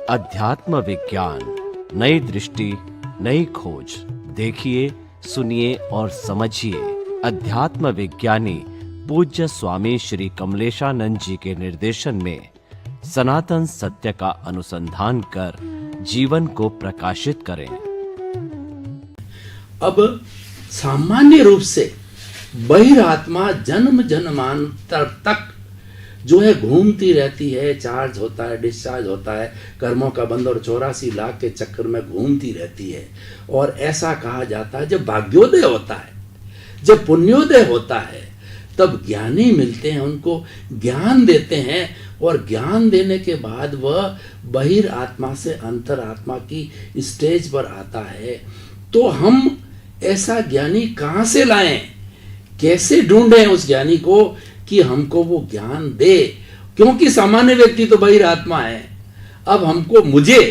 अध्यात्म विज्ञान, नई दृष्टि, नई खोज। देखिए, सुनिए और समझिए। अध्यात्म विज्ञानी पूज्य स्वामी श्री कमलेशानंद जी के निर्देशन में सनातन सत्य का अनुसंधान कर जीवन को प्रकाशित करें। अब सामान्य रूप से बहिरात्मा जन्म जन्मांतर तक जो है घूमती रहती है, चार्ज होता है, डिस्चार्ज होता है, कर्मों का बंद और 84 लाख के चक्कर में घूमती रहती है। और ऐसा कहा जाता है जब भाग्योदय होता है, जब पुण्योदय होता है, तब ज्ञानी मिलते हैं, उनको ज्ञान देते हैं और ज्ञान देने के बाद वह बहिरात्मा से अंतरात्मा की स्टेज पर आता है। तो हम ऐसा ज्ञानी कहाँ से लाएं, कैसे ढूंढें उस ज्ञानी को कि हमको वो ज्ञान दे? क्योंकि सामान्य व्यक्ति तो बहिरात्मा है। अब मुझे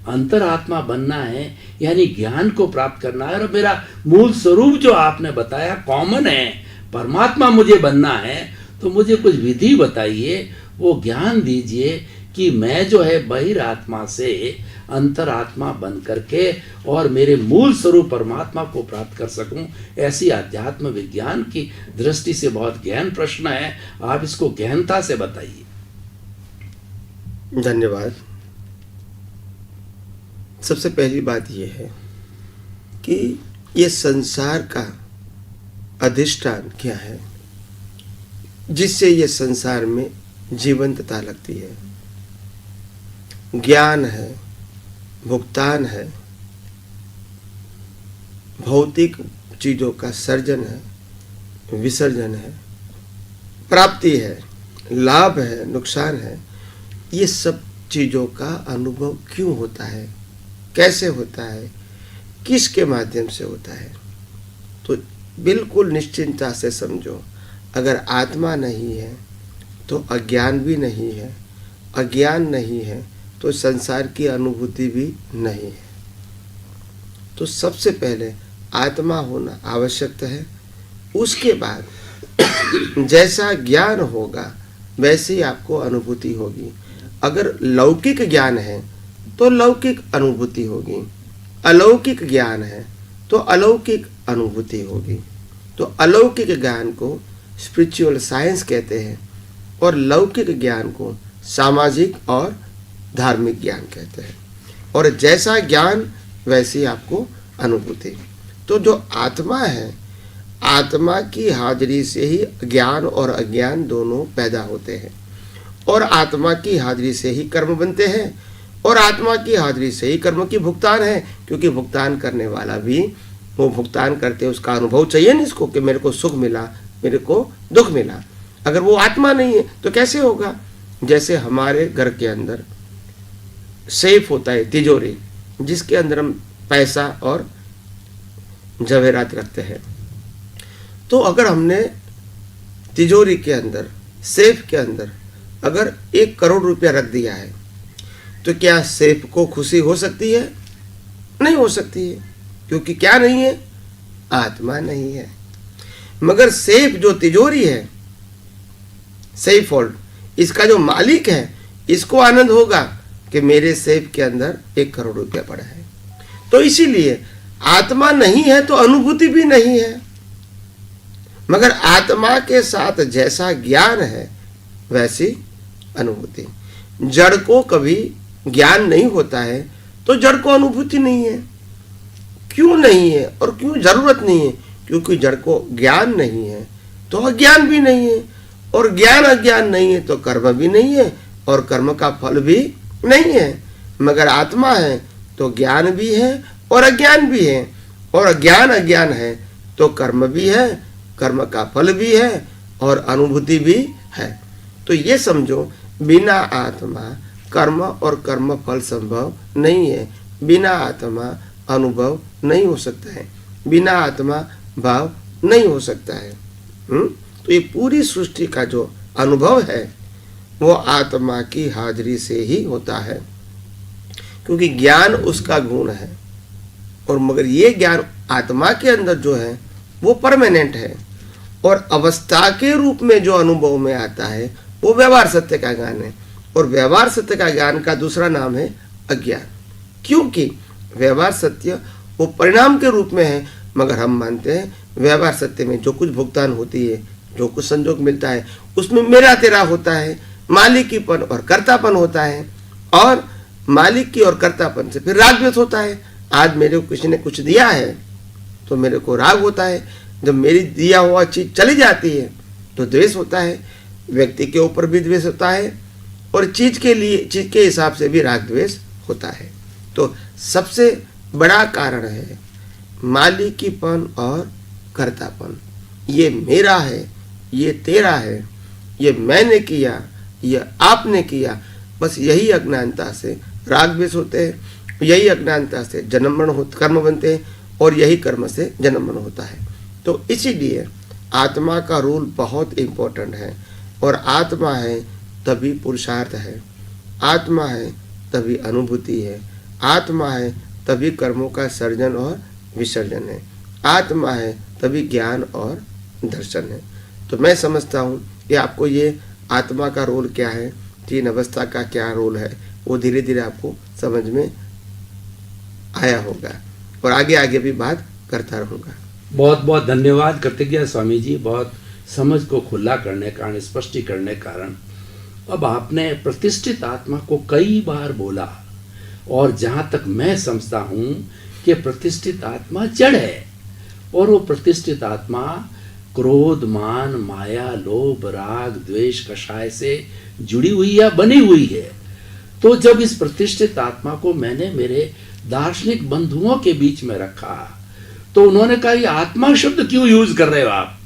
अंतरात्मा बनना है, यानी ज्ञान को प्राप्त करना है। और मेरा मूल स्वरूप जो आपने बताया कॉमन है, परमात्मा मुझे बनना है। तो मुझे कुछ विधि बताइए, वो ज्ञान दीजिए कि मैं जो है बहिरात्मा से अंतरात्मा बन करके और मेरे मूल स्वरूप परमात्मा को प्राप्त कर सकूं। ऐसी अध्यात्म विज्ञान की दृष्टि से बहुत गहन प्रश्न है, आप इसको गहनता से बताइए। धन्यवाद। सबसे पहली बात यह है कि ये संसार का अधिष्ठान क्या है जिससे ये संसार में जीवंतता लगती है। ज्ञान है, भुगतान है, भौतिक चीजों का सर्जन है, विसर्जन है, प्राप्ति है, लाभ है, नुकसान है। ये सब चीजों का अनुभव क्यों होता है, कैसे होता है, किसके माध्यम से होता है? तो बिल्कुल निश्चिंतता से समझो, अगर आत्मा नहीं है तो अज्ञान भी नहीं है, अज्ञान नहीं है तो संसार की अनुभूति भी नहीं है। तो सबसे पहले आत्मा होना आवश्यक है। उसके बाद जैसा ज्ञान होगा वैसे ही आपको अनुभूति होगी। अगर लौकिक ज्ञान है तो लौकिक अनुभूति होगी, अलौकिक ज्ञान है तो अलौकिक अनुभूति होगी। तो अलौकिक ज्ञान को स्पिरिचुअल साइंस कहते हैं और लौकिक ज्ञान को सामाजिक और धार्मिक ज्ञान कहते हैं। और जैसा ज्ञान वैसी आपको अनुभूति। तो जो आत्मा है, आत्मा की हाजिरी से ही ज्ञान और अज्ञान दोनों पैदा होते हैं। और आत्मा की हाजिरी से ही कर्म बनते हैं और आत्मा की हाजिरी से ही कर्म की भुगतान है। क्योंकि भुगतान करने वाला भी वो भुगतान करते उसका अनुभव चाहिए ना इसको कि मेरे को सुख मिला, मेरे को दुख मिला। अगर वो आत्मा नहीं है तो कैसे होगा? जैसे हमारे घर के अंदर सेफ होता है, तिजोरी, जिसके अंदर हम पैसा और जवेरात रखते हैं। तो अगर हमने तिजोरी के अंदर, सेफ के अंदर अगर 1 करोड़ रुपया रख दिया है तो क्या सेफ को खुशी हो सकती है? नहीं हो सकती है। क्योंकि क्या नहीं है? आत्मा नहीं है। मगर सेफ जो तिजोरी है, सेफ होल्ड, इसका जो मालिक है, इसको आनंद होगा कि मेरे सेफ के अंदर 1 करोड़ रुपया पड़ा है। तो इसीलिए आत्मा नहीं है तो अनुभूति भी नहीं है। मगर आत्मा के साथ जैसा ज्ञान है वैसी अनुभूति। जड़ को कभी ज्ञान नहीं होता है तो जड़ को अनुभूति नहीं है। क्यों नहीं है और क्यों जरूरत नहीं है? क्योंकि जड़ को ज्ञान नहीं है तो अज्ञान भी नहीं है, और ज्ञान अज्ञान नहीं है तो कर्म भी नहीं है और कर्म का फल भी नहीं है। मगर आत्मा है तो ज्ञान भी है और अज्ञान भी है, और अज्ञान अज्ञान है तो कर्म भी है, कर्म का फल भी है और अनुभूति भी है। तो ये समझो, बिना आत्मा कर्म और कर्म फल संभव नहीं है। बिना आत्मा अनुभव नहीं हो सकता है, बिना आत्मा भाव नहीं हो सकता है। तो ये पूरी सृष्टि का जो अनुभव है वो आत्मा की हाजिरी से ही होता है। क्योंकि ज्ञान उसका गुण है, और मगर ये ज्ञान आत्मा के अंदर जो है वो परमानेंट है, और अवस्था के रूप में जो अनुभव में आता है वो व्यवहार सत्य का ज्ञान है। और व्यवहार सत्य का ज्ञान का दूसरा नाम है अज्ञान। क्योंकि व्यवहार सत्य वो परिणाम के रूप में है, मगर हम मानते हैं व्यवहार सत्य में जो कुछ भुगतान होती है, जो कुछ संजोग मिलता है, उसमें मेरा तेरा होता है, मालिकीपन और कर्तापन होता है, और मालिक की और कर्तापन से फिर राग द्वेष होता है। आज मेरे को किसी ने कुछ दिया है तो मेरे को राग होता है, जब मेरी दिया हुआ चीज चली जाती है तो द्वेष होता है। व्यक्ति के ऊपर भी द्वेष होता है और चीज के हिसाब से भी राग द्वेष होता है। तो सबसे बड़ा कारण है मालिकीपन और कर्तापन। ये मेरा है, ये तेरा है, ये मैंने किया, ये आपने किया। बस यही अज्ञानता से राग द्वेष होते हैं, यही अज्ञानता से जन्म मरण कर्म बनते हैं, और यही कर्म से जन्म मरण होता है। तो इसीलिए आत्मा का रोल बहुत इम्पोर्टेंट है, और आत्मा है तभी पुरुषार्थ है, आत्मा है तभी अनुभूति है, आत्मा है तभी कर्मों का सर्जन और विसर्जन है, आत्मा है तभी ज्ञान और दर्शन है। तो मैं समझता हूँ कि आपको ये आत्मा का रोल क्या है, तीन अवस्था का क्या रोल है, वो धीरे धीरे आपको समझ में आया होगा, और आगे आगे भी बात करता रहूँगा। बहुत बहुत धन्यवाद कृतज्ञ स्वामी जी, बहुत समझ को खुला करने कारण, स्पष्टीकरण के कारण। अब आपने प्रतिष्ठित आत्मा को कई बार बोला, और जहाँ तक मैं समझता हूँ कि प्रतिष्ठित आत्मा जड़ है, और वो प्रतिष्ठित आत्मा क्रोध, मान, माया, लोभ, राग, द्वेष, कषाय से जुड़ी हुई या बनी हुई है। तो जब इस प्रतिष्ठित आत्मा को मैंने मेरे दार्शनिक बंधुओं के बीच में रखा, तो उन्होंने कहा ये आत्मा शब्द क्यों यूज कर रहे हो आप?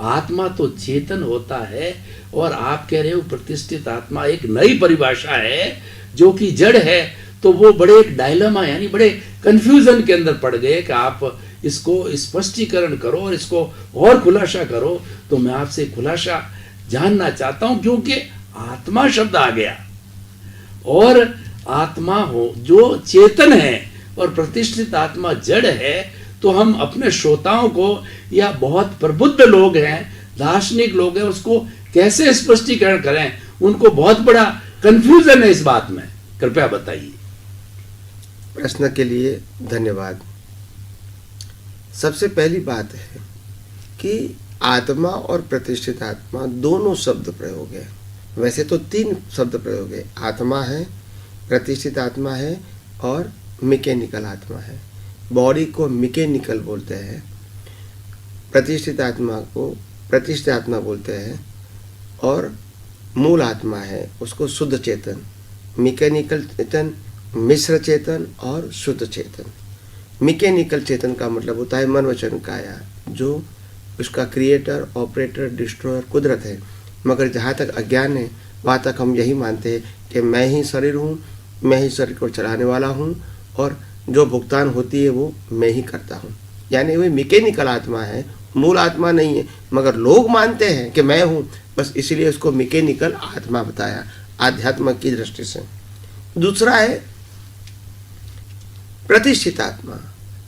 आत्मा तो चेतन होता है, और आप कह रहे हो प्रतिष्ठित आत्मा एक नई परिभाषा है जो कि जड़ है। तो वो बड़े एक डायलेमा, यानी बड़े कंफ्यूजन के अंदर पड़ गए कि आप इसको स्पष्टीकरण करो और इसको और खुलासा करो। तो मैं आपसे खुलासा जानना चाहता हूं, क्योंकि आत्मा शब्द आ गया, और आत्मा हो जो चेतन है और प्रतिष्ठित आत्मा जड़ है, तो हम अपने श्रोताओं को, या बहुत प्रबुद्ध लोग हैं, दार्शनिक लोग हैं, उसको कैसे स्पष्टीकरण करें? उनको बहुत बड़ा कंफ्यूजन है इस बात में, कृपया बताइए। प्रश्न के लिए धन्यवाद। सबसे पहली बात है कि आत्मा और प्रतिष्ठित आत्मा दोनों शब्द प्रयोग है। वैसे तो तीन शब्द प्रयोग है, आत्मा है, प्रतिष्ठित आत्मा है, और मैकेनिकल आत्मा है। बॉडी को मैकेनिकल बोलते हैं, प्रतिष्ठित आत्मा को प्रतिष्ठित आत्मा बोलते हैं, और मूल आत्मा है उसको शुद्ध चेतन, मैकेनिकल चेतन, मिश्र चेतन और शुद्ध चेतन। मैकेनिकल चेतन का मतलब होता है मन वचन काया, जो उसका क्रिएटर, ऑपरेटर, डिस्ट्रॉयर कुदरत है। मगर जहाँ तक अज्ञान है वहाँ तक हम यही मानते हैं कि मैं ही शरीर हूँ, मैं ही शरीर को चलाने वाला हूँ, और जो भुगतान होती है वो मैं ही करता हूँ। यानी वही मैकेनिकल आत्मा है, मूल आत्मा नहीं है। मगर लोग मानते हैं कि मैं हूँ, बस इसलिए उसको मैकेनिकल आत्मा बताया आध्यात्म की दृष्टि से। दूसरा है प्रतिष्ठित आत्मा,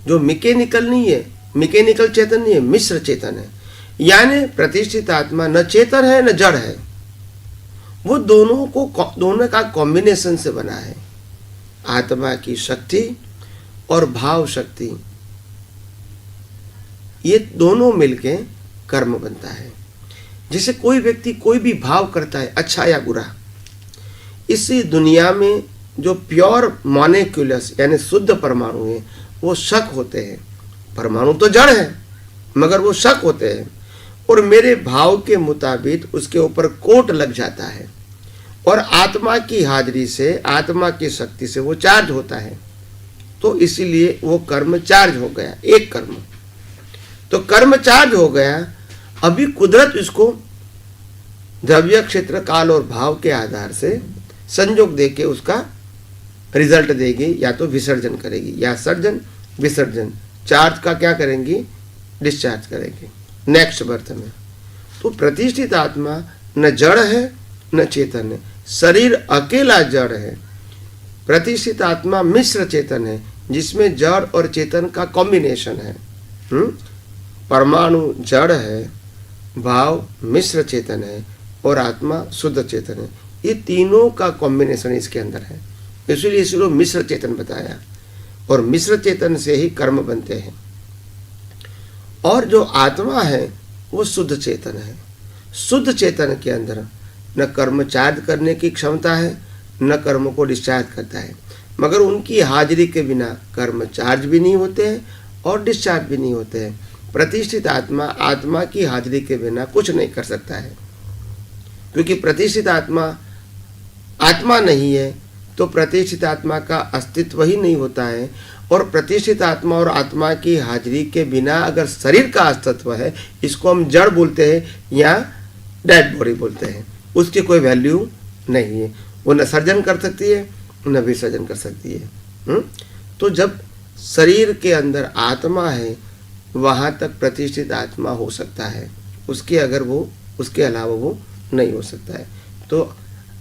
जो मैकेनिकल नहीं है, मैकेनिकल चेतन नहीं है, मिश्र चेतन है। यानी प्रतिष्ठित आत्मा न चेतन है न जड़ है, वो दोनों का कॉम्बिनेशन से बना है। आत्मा की शक्ति और भाव शक्ति, ये दोनों मिलके कर्म बनता है। जैसे कोई व्यक्ति कोई भी भाव करता है, अच्छा या बुरा, इसी दुनिया में जो प्योर मॉलिक्यूलस यानी शुद्ध परमाणु है वो शक होते हैं। परमाणु तो जड़ है मगर वो शक होते हैं, और मेरे भाव के मुताबिक उसके ऊपर कोट लग जाता है, और आत्मा की हाजिरी से, आत्मा की शक्ति से वो चार्ज होता है। तो इसीलिए वो कर्म चार्ज हो गया, एक कर्म। तो कर्म चार्ज हो गया, अभी कुदरत इसको द्रव्य, क्षेत्र, काल और भाव के आधार से संयोग देके उसका रिजल्ट देगी, या तो विसर्जन करेगी, या सर्जन विसर्जन। चार्ज का क्या करेंगी? डिस्चार्ज करेंगे नेक्स्ट बर्थ में। तो प्रतिष्ठित आत्मा न जड़ है न चेतन है, शरीर अकेला जड़ है। प्रतिष्ठित आत्मा मिश्र चेतन है, जिसमें जड़ और चेतन का कॉम्बिनेशन है। परमाणु जड़ है, भाव मिश्र चेतन है, और आत्मा शुद्ध चेतन है। ये तीनों का कॉम्बिनेशन इसके अंदर है। इसलिए इसको मिश्र चेतन बताया, और मिश्र चेतन से ही कर्म बनते हैं। और जो आत्मा है वो शुद्ध चेतन है। शुद्ध चेतन के अंदर न कर्म चार्ज करने की क्षमता है, न कर्म को डिस्चार्ज करता है, मगर उनकी हाजिरी के बिना कर्म चार्ज भी नहीं होते हैं और डिस्चार्ज भी नहीं होते हैं। प्रतिष्ठित आत्मा आत्मा की हाजिरी के बिना कुछ नहीं कर सकता है, क्योंकि प्रतिष्ठित आत्मा आत्मा नहीं है तो प्रतिष्ठित आत्मा का अस्तित्व ही नहीं होता है। और प्रतिष्ठित आत्मा और आत्मा की हाजिरी के बिना अगर शरीर का अस्तित्व है, इसको हम जड़ बोलते हैं या डेड बॉडी बोलते हैं, उसकी कोई वैल्यू नहीं है। वो न सर्जन कर सकती है न विसर्जन कर सकती है। तो जब शरीर के अंदर आत्मा है वहाँ तक प्रतिष्ठित आत्मा हो सकता है, उसके अलावा वो नहीं हो सकता है। तो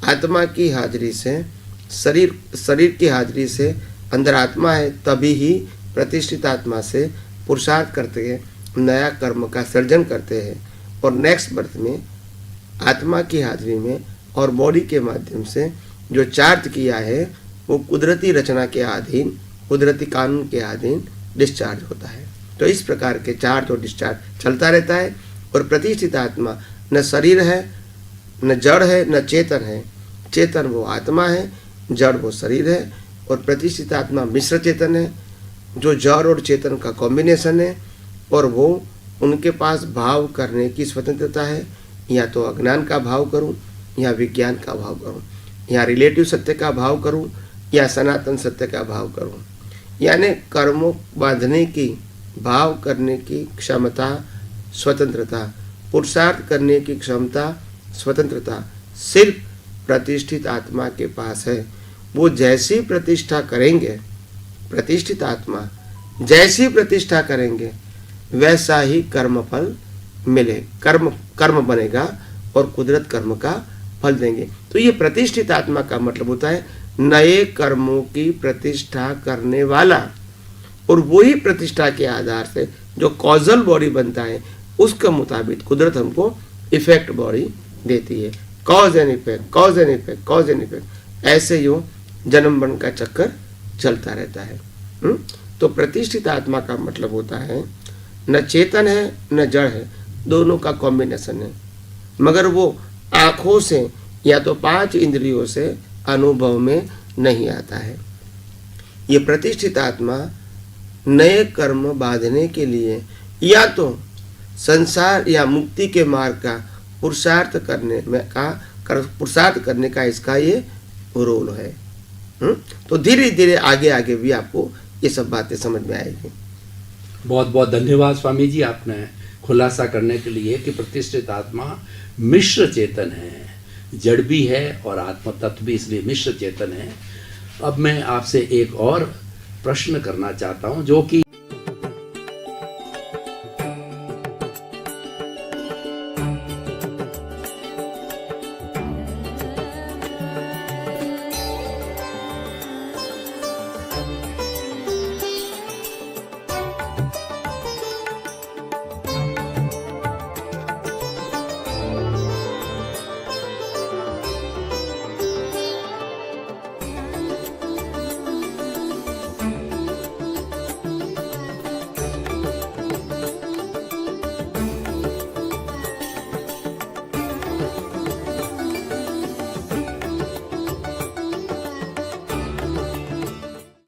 आत्मा की हाजिरी से शरीर की हाजिरी से अंदर आत्मा है, तभी ही प्रतिष्ठित आत्मा से पुरुषार्थ करते हैं, नया कर्म का सर्जन करते हैं, और नेक्स्ट बर्थ में आत्मा की हाजिरी में और बॉडी के माध्यम से जो चार्ज किया है वो कुदरती रचना के अधीन, कुदरती कानून के अधीन डिस्चार्ज होता है। तो इस प्रकार के चार्ज और डिस्चार्ज चलता रहता है। और प्रतिष्ठित आत्मा न शरीर है, न जड़ है, न चेतन है। चेतन वो आत्मा है, जड़ वो शरीर है। और प्रतिष्ठित आत्मा मिश्र चेतन है, जो जड़ और चेतन का कॉम्बिनेशन है, और वो उनके पास भाव करने की स्वतंत्रता है। या तो अज्ञान का भाव करूं या विज्ञान का भाव करूं, या रिलेटिव सत्य का भाव करूं या सनातन सत्य का भाव करूं। यानी कर्मों बांधने की, भाव करने की क्षमता, स्वतंत्रता, पुरुषार्थ करने की क्षमता, स्वतंत्रता सिर्फ प्रतिष्ठित आत्मा के पास है। वो जैसी प्रतिष्ठा करेंगे, प्रतिष्ठित आत्मा जैसी प्रतिष्ठा करेंगे वैसा ही कर्मफल मिले, कर्म बनेगा और कुदरत कर्म का फल देंगे। तो ये प्रतिष्ठित आत्मा का मतलब होता है नए कर्मों की प्रतिष्ठा करने वाला। और वही प्रतिष्ठा के आधार से जो कॉजल बॉडी बनता है उसके मुताबिक कुदरत हमको इफेक्ट बॉडी देती है। Cause and effect, cause and effect, cause and effect, ऐसे यूँ जन्म मरण का चक्कर चलता रहता है। तो प्रतिष्ठित आत्मा का मतलब होता है न चेतन है न जड़ है, दोनों का कॉम्बिनेशन है, मगर वो आँखों से या तो 5 इंद्रियों से अनुभव में नहीं आता है। ये प्रतिष्ठित आत्मा नए कर्म बांधने के लिए या तो संसार या मुक्ति के मार्ग का पुरुषार्थ करने का इसका ये रोल है। तो धीरे धीरे आगे आगे भी आपको ये सब बातें समझ में आएगी। बहुत बहुत धन्यवाद स्वामी जी, आपने खुलासा करने के लिए कि प्रतिष्ठित आत्मा मिश्र चेतन है, जड़ भी है और आत्म तत्व भी, इसलिए मिश्र चेतन है। अब मैं आपसे एक और प्रश्न करना चाहता हूं, जो कि